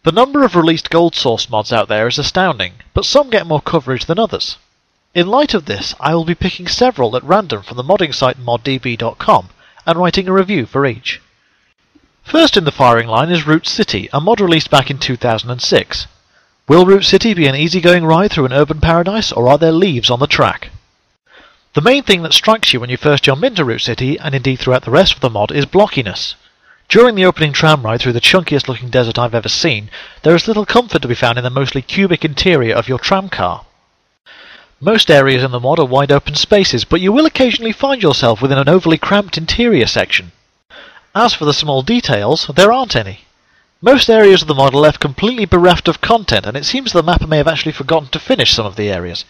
The number of released gold source mods out there is astounding, but some get more coverage than others. In light of this, I will be picking several at random from the modding site moddb.com and writing a review for each. First in the firing line is Root City, a mod released back in 2006. Will Root City be an easygoing ride through an urban paradise, or are there leaves on the track? The main thing that strikes you when you first jump into Root City, and indeed throughout the rest of the mod, is blockiness. During the opening tram ride through the chunkiest looking desert I've ever seen, there is little comfort to be found in the mostly cubic interior of your tram car. Most areas in the mod are wide open spaces, but you will occasionally find yourself within an overly cramped interior section. As for the small details, there aren't any. Most areas of the mod are left completely bereft of content, and it seems the mapper may have actually forgotten to finish some of the areas.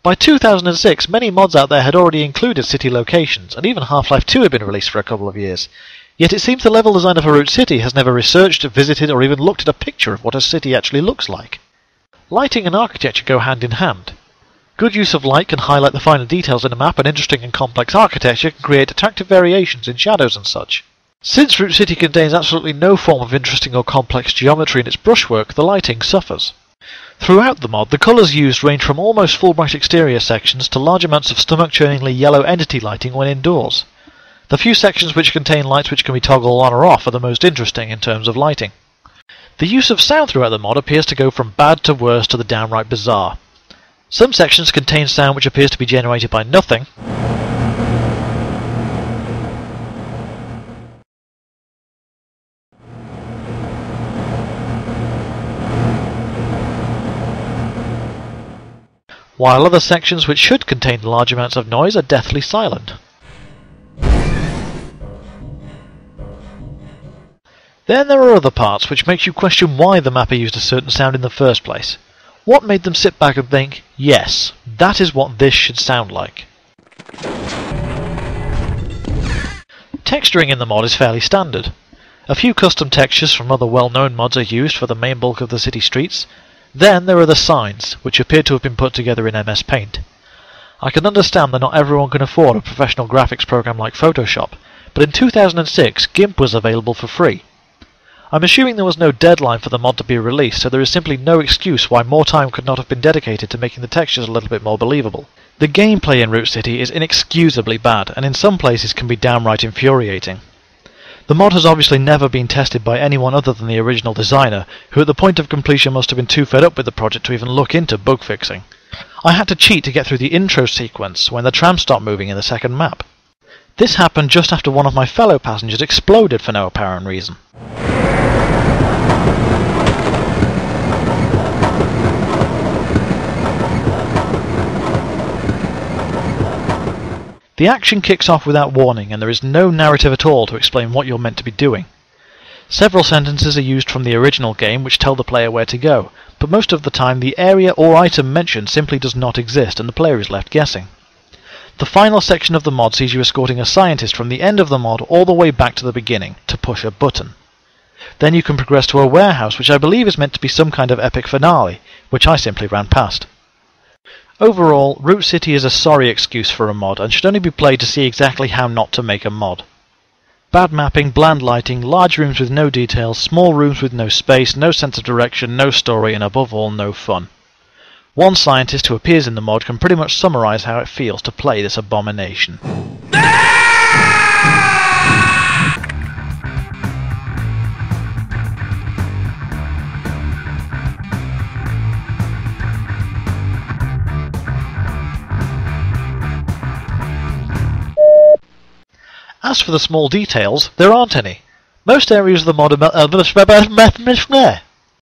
By 2006, many mods out there had already included city locations, and even Half-Life 2 had been released for a couple of years. Yet it seems the level designer for Root City has never researched, visited, or even looked at a picture of what a city actually looks like. Lighting and architecture go hand in hand. Good use of light can highlight the finer details in a map, and interesting and complex architecture can create attractive variations in shadows and such. Since Root City contains absolutely no form of interesting or complex geometry in its brushwork, the lighting suffers. Throughout the mod, the colours used range from almost full-bright exterior sections to large amounts of stomach-churningly yellow entity lighting when indoors. The few sections which contain lights which can be toggled on or off are the most interesting in terms of lighting. The use of sound throughout the mod appears to go from bad to worse to the downright bizarre. Some sections contain sound which appears to be generated by nothing, while other sections which should contain large amounts of noise are deathly silent. Then there are other parts which makes you question why the mapper used a certain sound in the first place. What made them sit back and think, yes, that is what this should sound like? Texturing in the mod is fairly standard. A few custom textures from other well-known mods are used for the main bulk of the city streets. Then there are the signs, which appear to have been put together in MS Paint. I can understand that not everyone can afford a professional graphics program like Photoshop, but in 2006 GIMP was available for free. I'm assuming there was no deadline for the mod to be released, so there is simply no excuse why more time could not have been dedicated to making the textures a little bit more believable. The gameplay in Root City is inexcusably bad, and in some places can be downright infuriating. The mod has obviously never been tested by anyone other than the original designer, who at the point of completion must have been too fed up with the project to even look into bug fixing. I had to cheat to get through the intro sequence when the tram stopped moving in the second map. This happened just after one of my fellow passengers exploded for no apparent reason. The action kicks off without warning, and there is no narrative at all to explain what you're meant to be doing. Several sentences are used from the original game which tell the player where to go, but most of the time the area or item mentioned simply does not exist and the player is left guessing. The final section of the mod sees you escorting a scientist from the end of the mod all the way back to the beginning to push a button. Then you can progress to a warehouse, which I believe is meant to be some kind of epic finale, which I simply ran past. Overall, Root City is a sorry excuse for a mod, and should only be played to see exactly how not to make a mod. Bad mapping, bland lighting, large rooms with no details, small rooms with no space, no sense of direction, no story, and above all, no fun. One scientist who appears in the mod can pretty much summarise how it feels to play this abomination. As for the small details, there aren't any. Most areas of the mod are